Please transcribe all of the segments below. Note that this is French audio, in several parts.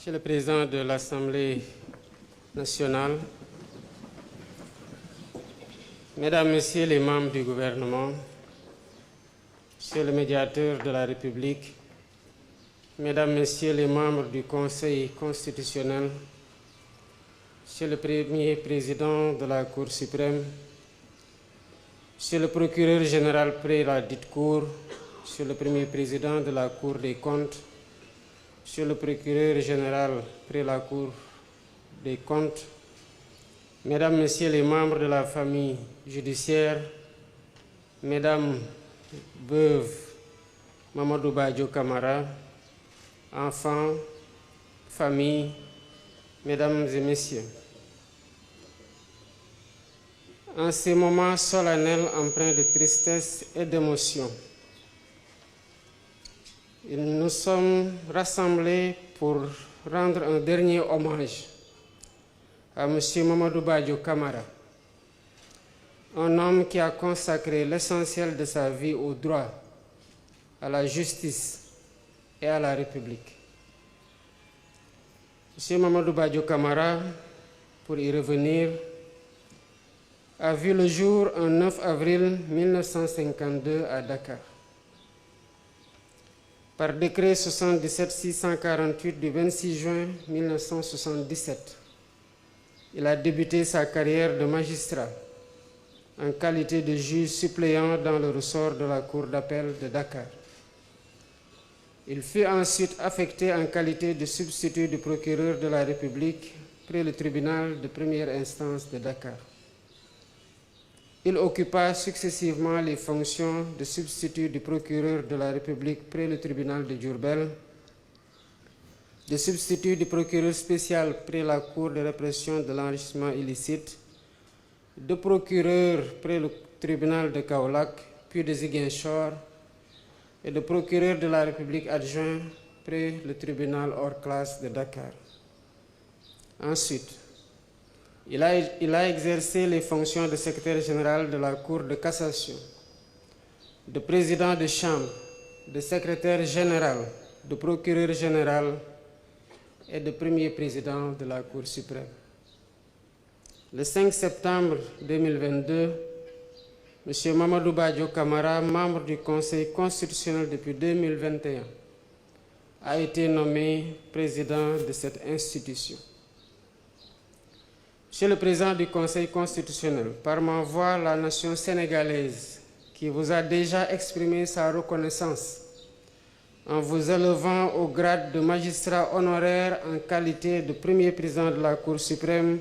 Monsieur le Président de l'Assemblée nationale, Mesdames, Messieurs les membres du gouvernement, Monsieur le médiateur de la République, Mesdames, Messieurs les membres du Conseil constitutionnel, Monsieur le Premier Président de la Cour suprême, Monsieur le Procureur général près la dite Cour, Monsieur le Premier Président de la Cour des comptes, Monsieur le Procureur général près la Cour des comptes, Mesdames, Messieurs les membres de la famille judiciaire, Mesdames veuves Mamadou Badio Camara, enfants, famille, Mesdames et Messieurs. En ces moments solennels empreints de tristesse et d'émotion, nous sommes rassemblés pour rendre un dernier hommage à M. Mamadou Badio Camara, un homme qui a consacré l'essentiel de sa vie au droit, à la justice et à la République. M. Mamadou Badio Camara, pour y revenir, a vu le jour un 9 avril 1952 à Dakar. Par décret 77-648 du 26 juin 1977, il a débuté sa carrière de magistrat en qualité de juge suppléant dans le ressort de la Cour d'appel de Dakar. Il fut ensuite affecté en qualité de substitut du procureur de la République près le tribunal de première instance de Dakar. Il occupa successivement les fonctions de substitut du procureur de la République près le tribunal de Diourbel, de substitut du procureur spécial près la Cour de répression de l'enrichissement illicite, de procureur près le tribunal de Kaolack, puis de Ziguinchor, et de procureur de la République adjoint près le tribunal hors classe de Dakar. Ensuite, il a exercé les fonctions de secrétaire général de la Cour de cassation, de président de chambre, de secrétaire général, de procureur général et de premier président de la Cour suprême. Le 5 septembre 2022, M. Mamadou Badio Camara, membre du Conseil constitutionnel depuis 2021, a été nommé président de cette institution. Monsieur le Président du Conseil constitutionnel, par ma voix, la nation sénégalaise, qui vous a déjà exprimé sa reconnaissance en vous élevant au grade de magistrat honoraire en qualité de premier président de la Cour suprême,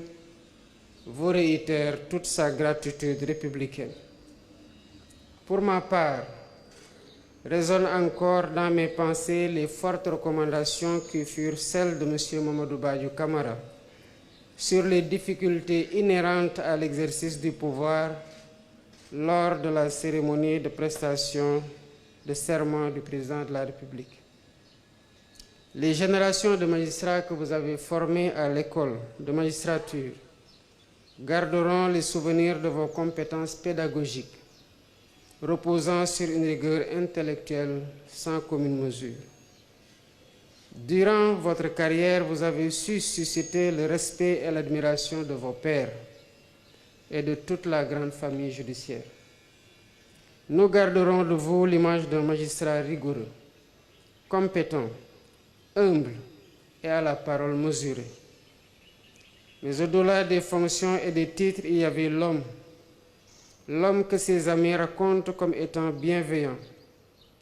vous réitère toute sa gratitude républicaine. Pour ma part, résonnent encore dans mes pensées les fortes recommandations qui furent celles de M. Mamadou Badio Camara sur les difficultés inhérentes à l'exercice du pouvoir lors de la cérémonie de prestation de serment du président de la République. Les générations de magistrats que vous avez formés à l'école de magistrature garderont les souvenirs de vos compétences pédagogiques, reposant sur une rigueur intellectuelle sans commune mesure. Durant votre carrière, vous avez su susciter le respect et l'admiration de vos pairs et de toute la grande famille judiciaire. Nous garderons de vous l'image d'un magistrat rigoureux, compétent, humble et à la parole mesurée. Mais au-delà des fonctions et des titres, il y avait l'homme que ses amis racontent comme étant bienveillant,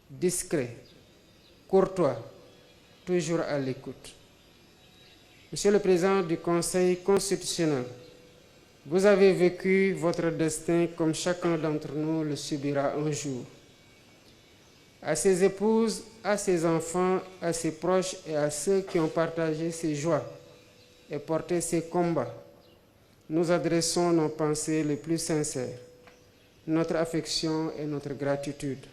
discret, courtois, toujours à l'écoute. Monsieur le Président du Conseil constitutionnel, vous avez vécu votre destin comme chacun d'entre nous le subira un jour. À ses épouses, à ses enfants, à ses proches et à ceux qui ont partagé ses joies et porté ses combats, nous adressons nos pensées les plus sincères, notre affection et notre gratitude.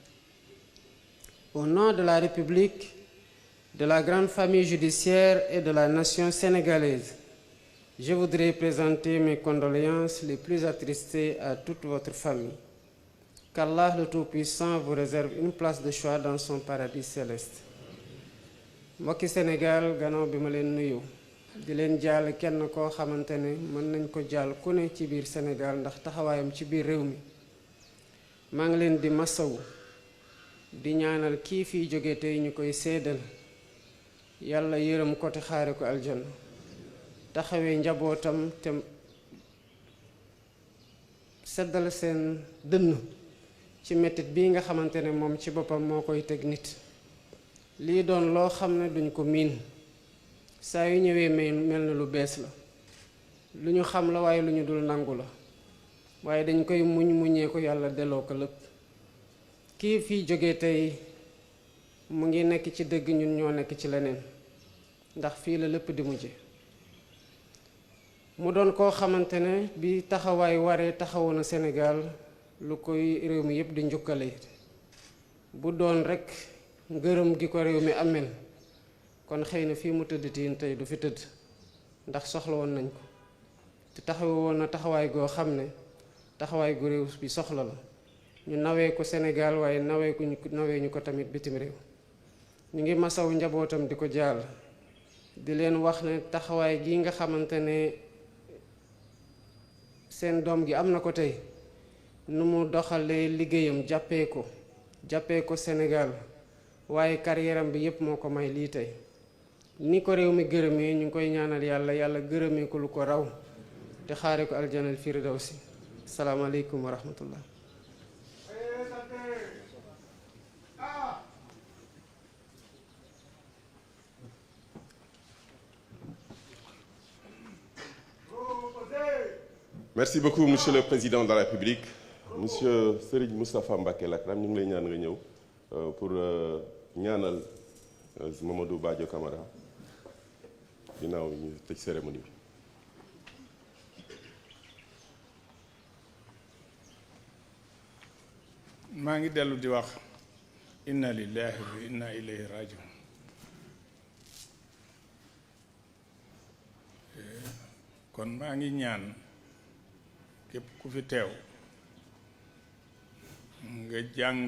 Au nom de la République, de la grande famille judiciaire et de la nation sénégalaise, je voudrais présenter mes condoléances les plus attristées à toute votre famille. Qu'Allah le Tout-Puissant vous réserve une place de choix dans son paradis céleste. mbokki Sénégal gannaaw bi ma leen nuyu di leen jaal kenn koo xamante ne mën nañ ko jaal ku ne ci biir Sénégal ndax taxawaayam ci biir réew mi maa ngi leen di masawu di ñaanal kii fiy jóge tey ñu koy seedal yàlla yërëm ko te xaare ko aljanna taxawee njabootam te seddal seen dënn ci mettit bii nga xamante ne moom ci boppam moo koy teg nit lii doon loo xam ne duñ ko miin saa yu ñëwee mel na lu bees la lu ñu xam la waaye lu ñu dul nangu la waaye dañ koy muñee ko yàlla delloo ko lépp kii fii jóge tey mu ngi nekk ci dëgg ñun ñoo nekk ci leneen ndax fii la lépp di mujje mu doon koo xamante ne bi taxawaay waree taxawu na Sénégal lu koy réew mi yépp di njukkale bu doon rekk ngërëm gi ko réew mi amel kon xëy na fii mu tëdd tiin tey du fi tëdd ndax soxla woon nañ ko te taxawu woon na taxawaay goo xam ne taxawaay gu réew bi soxla la ñu nawee ko Sénégal waaye nawee ñu ko tamit bitim réew ñu ngi masaw njabootam di ko jaal di leen wax ne taxawaay gi nga xamante ne seen doom gi am na ko tey nu mu doxalee liggéeyam jàppee ko Sénégal waaye carrière am bi yépp moo ko may lii tey ni ko réew mi gërëmee ñu ngi koy ñaanal yàlla gërëmee ko lu ko raw te xaare ko aljanal firdawsi salaamaaleykum wa rahmatullah. Merci beaucoup monsieur le président de la République monsieur Serigne Moustapha Mbacké Lakram ñu ngi lay ñaan nga ñëw pour ñaanal Mamadou Badio Camara ginnaaw ñu tëj cérémonie bi. maa ngi dellu di wax inna lillahi wa inna ilayhi rajiun kon maa ngi ñaan képp ku fi teew nga jàng